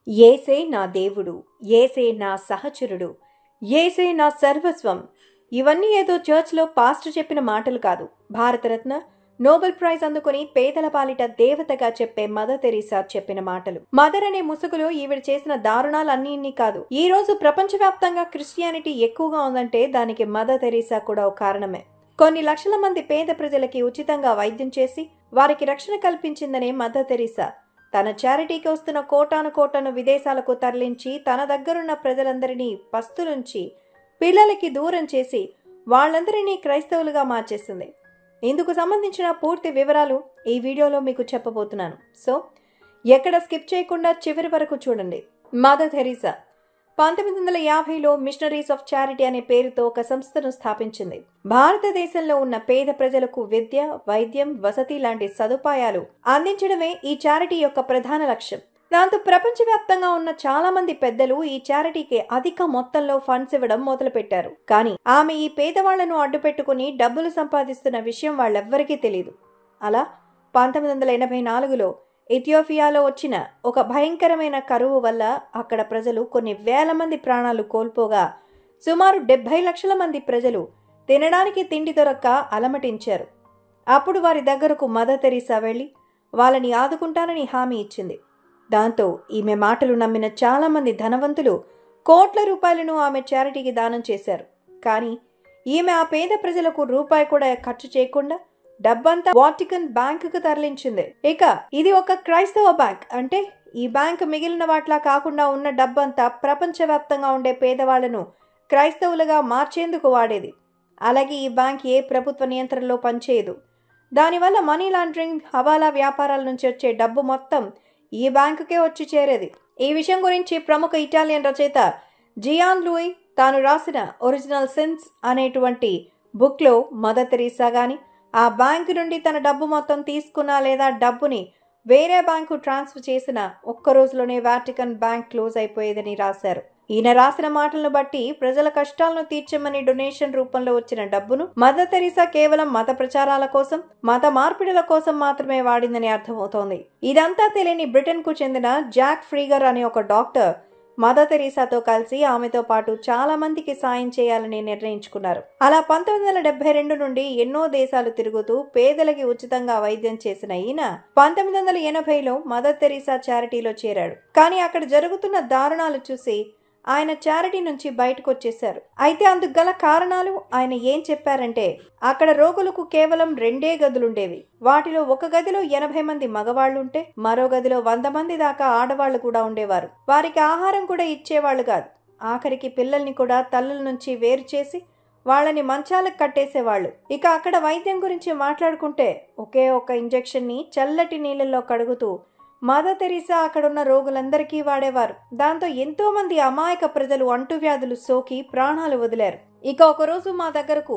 యేసే నా దేవుడు, యేసే నా సహచరుడు, యేసే నా సర్వస్వం. ఇవన్నీ ఏదో చర్చ్లో పాస్టర్ చెప్పిన మాటలు కాదు. భారతరత్న, నోబెల్ ప్రైజ్ అందుకుని పేదల పాలిట దేవతగా చెప్పే మదర్ తెరీసా చెప్పిన మాటలు. మదర్ అనే ముసుగులో ఈవిడ చేసిన దారుణాలు అన్నీ ఇన్ని కాదు. ఈ రోజు ప్రపంచవ్యాప్తంగా క్రిస్టియానిటీ ఎక్కువగా ఉందంటే దానికి మదర్ తెరీసా కూడా ఒక కారణమే. కొన్ని లక్షల మంది పేద ప్రజలకి ఉచితంగా వైద్యం చేసి వారికి రక్షణ కల్పించిందనే మదర్ తెరీసా తన చారిటీకి వస్తున్న కోటాను విదేశాలకు తరలించి తన దగ్గరున్న ప్రజలందరినీ పస్తులుంచి పిల్లలకి దూరం చేసి వాళ్ళందరినీ క్రైస్తవులుగా మార్చేసింది. ఇందుకు సంబంధించిన పూర్తి వివరాలు ఈ వీడియోలో మీకు చెప్పబోతున్నాను. సో ఎక్కడ స్కిప్ చేయకుండా చివరి వరకు చూడండి. మదర్ తెరీసా 1950లో మిషనరీస్ ఆఫ్ చారిటీ అనే పేరుతో ఒక సంస్థను స్థాపించింది. భారతదేశంలో ఉన్న పేద ప్రజలకు విద్య, వైద్యం, వసతి లాంటి సదుపాయాలు అందించడమే ఈ చారిటీ యొక్క ప్రధాన లక్ష్యం. దాంతో ప్రపంచవ్యాప్తంగా ఉన్న చాలా మంది పెద్దలు ఈ చారిటీకి అధిక మొత్తంలో ఫండ్స్ ఇవ్వడం మొదలుపెట్టారు. కానీ ఆమె ఈ పేదవాళ్లను అడ్డుపెట్టుకుని డబ్బులు సంపాదిస్తున్న విషయం వాళ్ళెవ్వరికీ తెలియదు. అలా 1984లో ఇథియోపియాలో వచ్చిన ఒక భయంకరమైన కరువు వల్ల అక్కడ ప్రజలు కొన్ని వేల మంది ప్రాణాలు కోల్పోగా సుమారు 70 లక్షల మంది ప్రజలు తినడానికి తిండి దొరక్క అలమటించారు. అప్పుడు వారి దగ్గరకు మదర్ తెరీసా వెళ్లి వాళ్ళని ఆదుకుంటానని హామీ ఇచ్చింది. దాంతో ఈమె మాటలు నమ్మిన చాలా మంది ధనవంతులు కోట్ల రూపాయలను ఆమె చారిటీకి దానం చేశారు. కానీ ఈమె ఆ పేద ప్రజలకు రూపాయి కూడా ఖర్చు చేయకుండా డబ్బంతా వాటికన్ బ్యాంకుకు తరలించింది. ఇక ఇది ఒక క్రైస్తవ బ్యాంక్. అంటే ఈ బ్యాంక్ మిగిలిన వాట్లా కాకుండా ఉన్న డబ్బంతా ప్రపంచవ్యాప్తంగా ఉండే పేదవాళ్లను క్రైస్తవులుగా మార్చేందుకు వాడేది. అలాగే ఈ బ్యాంక్ ఏ ప్రభుత్వ నియంత్రణలో పనిచేయదు. దానివల్ల మనీ లాండరింగ్, హవాలా వ్యాపారాల నుంచి వచ్చే డబ్బు మొత్తం ఈ బ్యాంకుకే వచ్చి చేరేది. ఈ విషయం గురించి ప్రముఖ ఇటాలియన్ రచయిత జియాన్ లూయి తాను రాసిన ఒరిజినల్ సిన్స్ అనేటువంటి బుక్లో మదర్ తెరీసా గాని ఆ బ్యాంకు నుండి తన డబ్బు మొత్తం తీసుకున్నా లేదా డబ్బుని వేరే బ్యాంకు ట్రాన్స్ఫర్ చేసిన ఒక్క రోజులోనే వాటికన్ బ్యాంక్ క్లోజ్ అయిపోయేదని రాశారు. ఈయన రాసిన మాటలను బట్టి ప్రజల కష్టాలను తీర్చమని డొనేషన్ రూపంలో వచ్చిన డబ్బును మదర్ తెరీసా కేవలం మత ప్రచారాల కోసం, మత మార్పిడుల కోసం మాత్రమే వాడిందని అర్థమవుతోంది. ఇదంతా తెలియని బ్రిటన్ కు చెందిన జాక్ ఫ్రీగర్ అనే ఒక డాక్టర్ మదర్ తెరీసాతో కలిసి ఆమెతో పాటు చాలా మందికి సాయం చేయాలని నిర్ణయించుకున్నారు. అలా 1972 నుండి ఎన్నో దేశాలు తిరుగుతూ పేదలకి ఉచితంగా వైద్యం చేసిన ఈయన 1980లో మదర్ తెరీసా చారిటీలో చేరాడు. కానీ అక్కడ జరుగుతున్న దారుణాలు చూసి ఆయన చారిటీ నుంచి బయటకు వచ్చేశారు. అయితే అందుకు గల కారణాలు ఆయన ఏం చెప్పారంటే, అక్కడ రోగులకు కేవలం 2 గదులుండేవి. వాటిలో ఒక గదిలో 80 మంది మగవాళ్లుంటే మరో గదిలో 100 మంది దాకా ఆడవాళ్లు కూడా ఉండేవారు. వారికి ఆహారం కూడా ఇచ్చేవాళ్లు కాదు. ఆఖరికి పిల్లల్ని కూడా తల్లుల నుంచి వేరు చేసి వాళ్ళని మంచాలకు కట్టేసేవాళ్లు. ఇక అక్కడ వైద్యం గురించి మాట్లాడుకుంటే ఒకే ఒక ఇంజెక్షన్ ని చల్లటి నీళ్ళల్లో కడుగుతూ మదర్ తెరీసా అక్కడున్న రోగులందరికీ వాడేవారు. దాంతో ఎంతో మంది అమాయక ప్రజలు అంటువ్యాధులు సోకి ప్రాణాలు వదిలారు. ఇక ఒకరోజు మా దగ్గరకు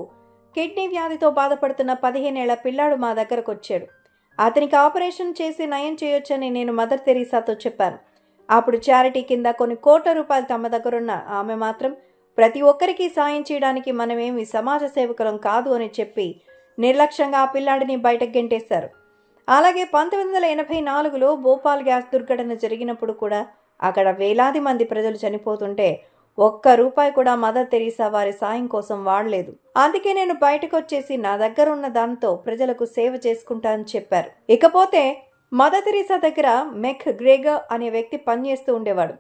కిడ్నీ వ్యాధితో బాధపడుతున్న 15 ఏళ్ల పిల్లాడు మా దగ్గరకు వచ్చాడు. అతనికి ఆపరేషన్ చేసి నయం చేయొచ్చని నేను మదర్ తెరీసాతో చెప్పాను. అప్పుడు చారిటీ కింద కొన్ని కోట్ల రూపాయలు తమ దగ్గరున్న ఆమె మాత్రం ప్రతి ఒక్కరికి సాయం చేయడానికి మనమేమి సమాజ సేవకులం కాదు అని చెప్పి నిర్లక్ష్యంగా ఆ పిల్లాడిని బయటకు గెంటేశారు. అలాగే 1984లో భోపాల్ గ్యాస్ దుర్ఘటన జరిగినప్పుడు కూడా అక్కడ వేలాది మంది ప్రజలు చనిపోతుంటే ఒక్క రూపాయి కూడా మదర్ తెరీసా వారి సాయం కోసం వాడలేదు. అందుకే నేను బయటకు వచ్చేసి నా దగ్గర ఉన్న దాంతో ప్రజలకు సేవ చేసుకుంటానని చెప్పారు. ఇకపోతే మదర్ తెరీసా దగ్గర మెక్ గ్రేగర్ అనే వ్యక్తి పనిచేస్తూ ఉండేవాడు.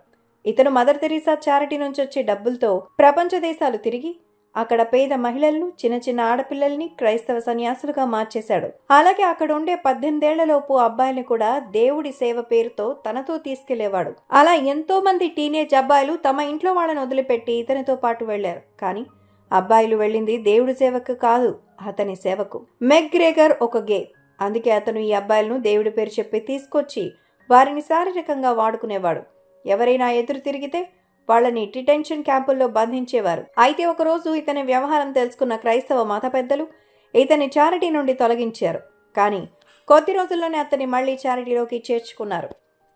ఇతను మదర్ తెరీసా చారిటీ నుంచి వచ్చే డబ్బులతో ప్రపంచ దేశాలు తిరిగి అక్కడ పేద మహిళలను, చిన్న ఆడపిల్లల్ని క్రైస్తవ సన్యాసులుగా మార్చేశాడు. అలాగే అక్కడ ఉండే 18 ఏళ్లలోపు అబ్బాయిని కూడా దేవుడి సేవ పేరుతో తనతో తీసుకెళ్లేవాడు. అలా ఎంతో మంది టీనేజ్ అబ్బాయిలు తమ ఇంట్లో వాళ్ళని వదిలిపెట్టి ఇతనితో పాటు వెళ్లారు. కానీ అబ్బాయిలు వెళ్ళింది దేవుడి సేవకు కాదు, అతని సేవకు. మెక్ గ్రేగర్ ఒక గే. అందుకే అతను ఈ అబ్బాయిలను దేవుడి పేరు చెప్పి తీసుకొచ్చి వారిని శారీరకంగా వాడుకునేవాడు. ఎవరైనా ఎదురు తిరిగితే వాళ్ళని డిటెన్షన్ క్యాంపుల్లో బంధించేవారు. అయితే ఒకరోజు ఇతని వ్యవహారం తెలుసుకున్న క్రైస్తవ మత పెద్దలు ఇతని చారిటీ నుండి తొలగించారు. కానీ కొద్ది రోజుల్లోనే అతన్ని మళ్లీ చారిటీలోకి చేర్చుకున్నారు.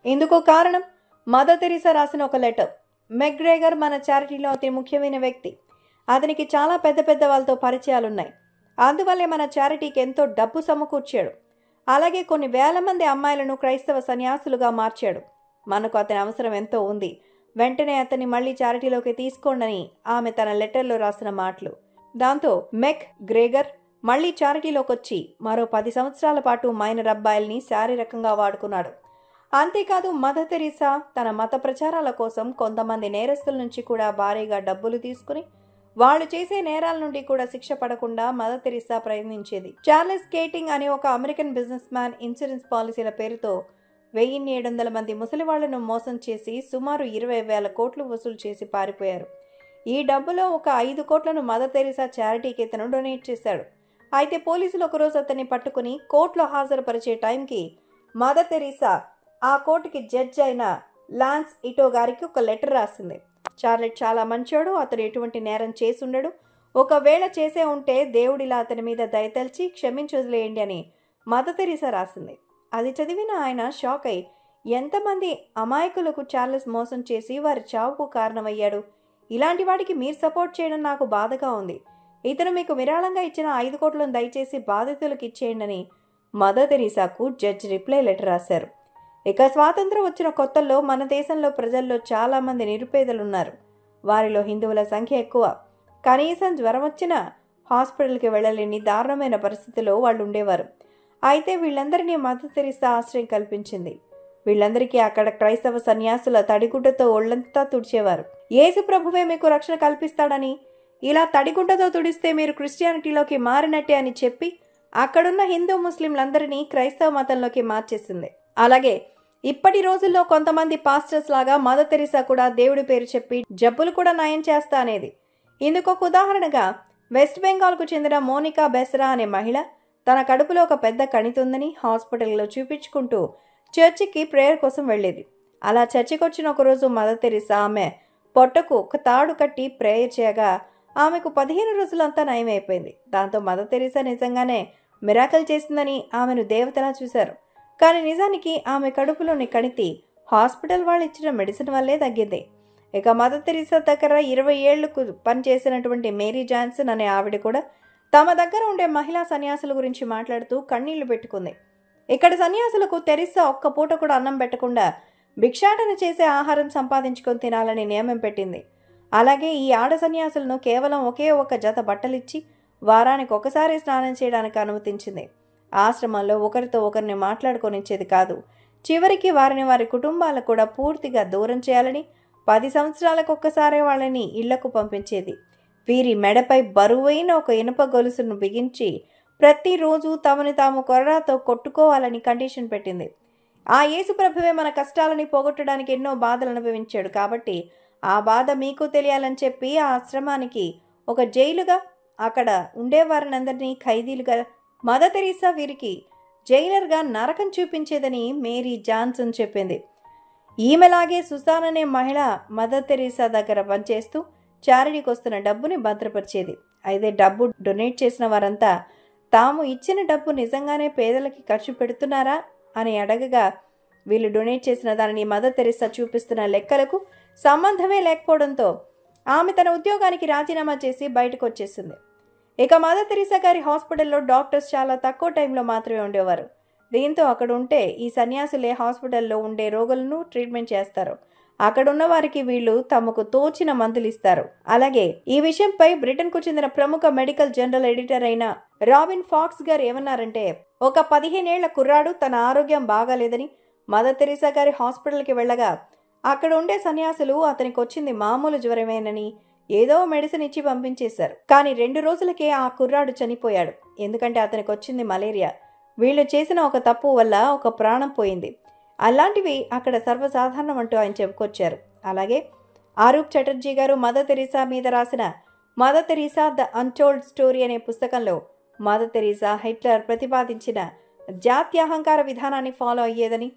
ఇందుకు కారణం మదర్ తెరీసా రాసిన ఒక లెటర్. మెక్ గ్రేగర్ మన చారిటీలో అతి ముఖ్యమైన వ్యక్తి. అతనికి చాలా పెద్ద వాళ్ళతో పరిచయాలున్నాయి. అందువల్లే మన చారిటీకి ఎంతో డబ్బు సమకూర్చాడు. అలాగే కొన్ని వేల మంది అమ్మాయిలను క్రైస్తవ సన్యాసులుగా మార్చాడు. మనకు అతని అవసరం ఎంతో ఉంది. వెంటనే అతన్ని మళ్ళీ చారిటీలోకి తీసుకోండని ఆమె తన లెటర్లో రాసిన మాటలు. దాంతో మెక్ గ్రేగర్ మళ్లీ చారిటీలోకొచ్చి మరో 10 సంవత్సరాల పాటు మైనర్ అబ్బాయిల్ని శారీరకంగా వాడుకున్నాడు. అంతేకాదు మదర్ తెరీసా తన మత ప్రచారాల కోసం కొంతమంది నేరస్తుల నుంచి కూడా భారీగా డబ్బులు తీసుకుని వాళ్ళు చేసే నేరాల నుండి కూడా శిక్ష పడకుండా మదర్ తెరీసా ప్రయత్నించేది. చార్లెస్ కేటింగ్ అనే ఒక అమెరికన్ బిజినెస్ మ్యాన్ ఇన్సూరెన్స్ పాలసీల పేరుతో 1700 మంది ముసలివాళ్లను మోసం చేసి సుమారు 20,000 కోట్లు వసూలు చేసి పారిపోయారు. ఈ డబ్బులో ఒక 5 కోట్లను మదర్ తెరీసా చారిటీకి ఇతను డొనేట్ చేశాడు. అయితే పోలీసులు ఒకరోజు అతన్ని పట్టుకుని కోర్టులో హాజరుపరిచే టైంకి మదర్ తెరీసా ఆ కోర్టుకి జడ్జి అయిన లాన్స్ ఇటో గారికి ఒక లెటర్ రాసింది. చార్లెట్ చాలా మంచోడు, అతను ఎటువంటి నేరం చేసుండడు, ఒకవేళ చేసే ఉంటే దేవుడిలా అతని మీద దయతలిచి క్షమించి వదిలేయండి అని మదర్ తెరీసా రాసింది. అది చదివిన ఆయన షాక్ అయి ఎంతమంది అమాయకులకు చార్లెస్ మోసం చేసి వారి చావుకు కారణమయ్యాడు, ఇలాంటి వాడికి మీరు సపోర్ట్ చేయడం నాకు బాధగా ఉంది, ఇతను మీకు విరాళంగా ఇచ్చిన 5 కోట్లను దయచేసి బాధితులకు ఇచ్చేయండి అని మదర్ తెరీసాకు జడ్జి రిప్లై లెటర్ రాశారు. ఇక స్వాతంత్రం వచ్చిన కొత్తల్లో మన దేశంలో ప్రజల్లో చాలామంది నిరుపేదలున్నారు. వారిలో హిందువుల సంఖ్య ఎక్కువ. కనీసం జ్వరం వచ్చినా హాస్పిటల్కి వెళ్ళలేని దారుణమైన పరిస్థితిలో వాళ్ళు ఉండేవారు. అయితే వీళ్ళందరినీ మదర్ తెరీసా ఆశ్రయం కల్పించింది. వీళ్ళందరికీ అక్కడ క్రైస్తవ సన్యాసుల తడిగుడ్డతో ఒళ్లంతా తుడిచేవారు. యేసు ప్రభువే మీకు రక్షణ కల్పిస్తాడని, ఇలా తడిగుడ్డతో తుడిస్తే మీరు క్రిస్టియానిటీలోకి మారినట్టే అని చెప్పి అక్కడున్న హిందూ ముస్లింలందరినీ క్రైస్తవ మతంలోకి మార్చేసింది. అలాగే ఇప్పటి రోజుల్లో కొంతమంది పాస్టర్స్ లాగా మదర్ తెరీసా కూడా దేవుడి పేరు చెప్పి జబ్బులు కూడా నయం చేస్తా అనేది. ఇందుకొక ఉదాహరణగా వెస్ట్ బెంగాల్కు చెందిన మోనికా బెసరా అనే మహిళ తన కడుపులో ఒక పెద్ద కణితుందని హాస్పిటల్లో చూపించుకుంటూ చర్చికి ప్రేయర్ కోసం వెళ్ళేది. అలా చర్చికి వచ్చిన ఒకరోజు మదర్ తెరీసా ఆమె పొట్టకు ఒక తాడు కట్టి ప్రేయర్ చేయగా ఆమెకు 15 రోజులంతా నయమైపోయింది. దాంతో మదర్ తెరీసా నిజంగానే మిరాకిల్ చేసిందని ఆమెను దేవతలా చూశారు. కానీ నిజానికి ఆమె కడుపులోని కణితి హాస్పిటల్ వాళ్ళు ఇచ్చిన మెడిసిన్ వల్లే తగ్గింది. ఇక మదర్ తెరీసా దగ్గర 20 ఏళ్లకు పనిచేసినటువంటి మేరీ జాన్సన్ అనే ఆవిడ కూడా తమ దగ్గర ఉండే మహిళా సన్యాసుల గురించి మాట్లాడుతూ కన్నీళ్లు పెట్టుకుంది. ఇక్కడ సన్యాసులకు తెరీసా ఒక్క పూట కూడా అన్నం పెట్టకుండా భిక్షాటన చేసే ఆహారం సంపాదించుకొని తినాలని నియమం పెట్టింది. అలాగే ఈ ఆడ సన్యాసులను కేవలం ఒకే ఒక జత బట్టలిచ్చి వారానికి ఒకసారి స్నానం చేయడానికి అనుమతించింది. ఆశ్రమంలో ఒకరితో ఒకరిని మాట్లాడుకొనిచ్చేది కాదు. చివరికి వారిని వారి కుటుంబాలకు కూడా పూర్తిగా దూరం చేయాలని 10 సంవత్సరాలకు ఒక్కసారే వాళ్ళని ఇళ్లకు పంపించేది. వీరి మెడపై బరువైన ఒక ఇనుప గొలుసును బిగించి ప్రతిరోజు తమని తాము కొరడాతో కొట్టుకోవాలని కండిషన్ పెట్టింది. ఆ యేసు ప్రభువే మన కష్టాలని పోగొట్టడానికి ఎన్నో బాధలు అనుభవించాడు కాబట్టి ఆ బాధ మీకు తెలియాలని చెప్పి ఆ ఆశ్రమానికి ఒక జైలుగా అక్కడ ఉండేవారినందరినీ ఖైదీలుగా మదర్ తెరీసా వీరికి జైలర్గా నరకం చూపించేదని మేరీ జాన్సన్ చెప్పింది. ఈమెలాగే సుసాన్ అనే మహిళ మదర్ తెరీసా దగ్గర పనిచేస్తూ చారిటీకి వస్తున్న డబ్బుని భద్రపరిచేది. అయితే డబ్బు డొనేట్ చేసిన వారంతా తాము ఇచ్చిన డబ్బు నిజంగానే పేదలకి ఖర్చు పెడుతున్నారా అని అడగగా వీళ్ళు డొనేట్ చేసిన దానిని మదర్ తెరీసా చూపిస్తున్న లెక్కలకు సంబంధమే లేకపోవడంతో ఆమె తన ఉద్యోగానికి రాజీనామా చేసి బయటకు వచ్చేసింది. ఇక మదర్ తెరీసా గారి హాస్పిటల్లో డాక్టర్స్ చాలా తక్కువ టైంలో మాత్రమే ఉండేవారు. దీంతో అక్కడ ఉంటే ఈ సన్యాసులే హాస్పిటల్లో ఉండే రోగులను ట్రీట్మెంట్ చేస్తారు. అక్కడున్న వారికి వీళ్ళు తమకు తోచిన మందులు ఇస్తారు. అలాగే ఈ విషయంపై బ్రిటన్కు చెందిన ప్రముఖ మెడికల్ జర్నల్ ఎడిటర్ అయిన రాబిన్ ఫాక్స్ గారు ఏమన్నారంటే, ఒక 15 ఏళ్ల కుర్రాడు తన ఆరోగ్యం బాగాలేదని మదర్ తెరీసా గారి హాస్పిటల్కి వెళ్ళగా అక్కడ ఉండే సన్యాసులు అతనికి వచ్చింది మామూలు జ్వరమేనని ఏదో మెడిసిన్ ఇచ్చి పంపించేశారు. కానీ 2 రోజులకే ఆ కుర్రాడు చనిపోయాడు. ఎందుకంటే అతనికి వచ్చింది మలేరియా. వీళ్ళు చేసిన ఒక తప్పు వల్ల ఒక ప్రాణం పోయింది. అలాంటివి అక్కడ సర్వసాధారణం అంటూ ఆయన చెప్పుకొచ్చారు. అలాగే ఆరూప్ చటర్జీ గారు మదర్ తెరీసా మీద రాసిన mother Teresa the untold story అనే పుస్తకంలో మదర్ తెరీసా హిట్లర్ ప్రతిపాదించిన జాత్యహంకార విధానాన్ని ఫాలో అయ్యేదని,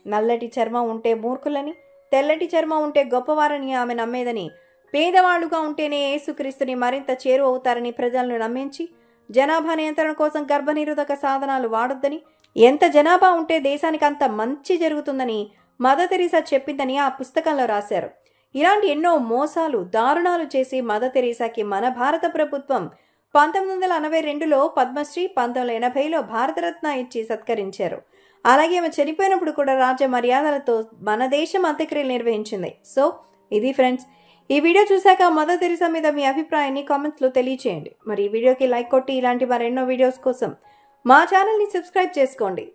నల్లటి చర్మం ఉంటే మూర్ఖులని, తెల్లటి చర్మం ఉంటే గొప్పవారని ఆమె నమ్మేదని, పేదవాళ్లుగా ఉంటేనే యేసుక్రీస్తుని మరింత చేరువవుతారని ప్రజలను నమ్మించి జనాభా నియంత్రణ కోసం గర్భనిరోధక సాధనాలు వాడొద్దని, ఎంత జనాభా ఉంటే దేశానికి అంత మంచి జరుగుతుందని మదర్ తెరీసా చెప్పిందని ఆ పుస్తకంలో రాశారు. ఇలాంటి ఎన్నో మోసాలు దారుణాలు చేసి మదర్ తెరీసాకి మన భారత ప్రభుత్వం 1982లో పద్మశ్రీ, 1980లో భారతరత్న ఇచ్చి సత్కరించారు. అలాగే ఆమె చనిపోయినప్పుడు కూడా రాజ మర్యాదలతో మన దేశం అంత్యక్రియలు నిర్వహించింది. సో ఇది ఫ్రెండ్స్, ఈ వీడియో చూశాక మదర్ తెరిసా మీద మీ అభిప్రాయాన్ని కామెంట్స్లో తెలియచేయండి. మరి ఈ వీడియోకి లైక్ కొట్టి ఇలాంటి మరెన్నో వీడియోస్ కోసం మా ఛానల్ని సబ్స్క్రైబ్ చేసుకోండి.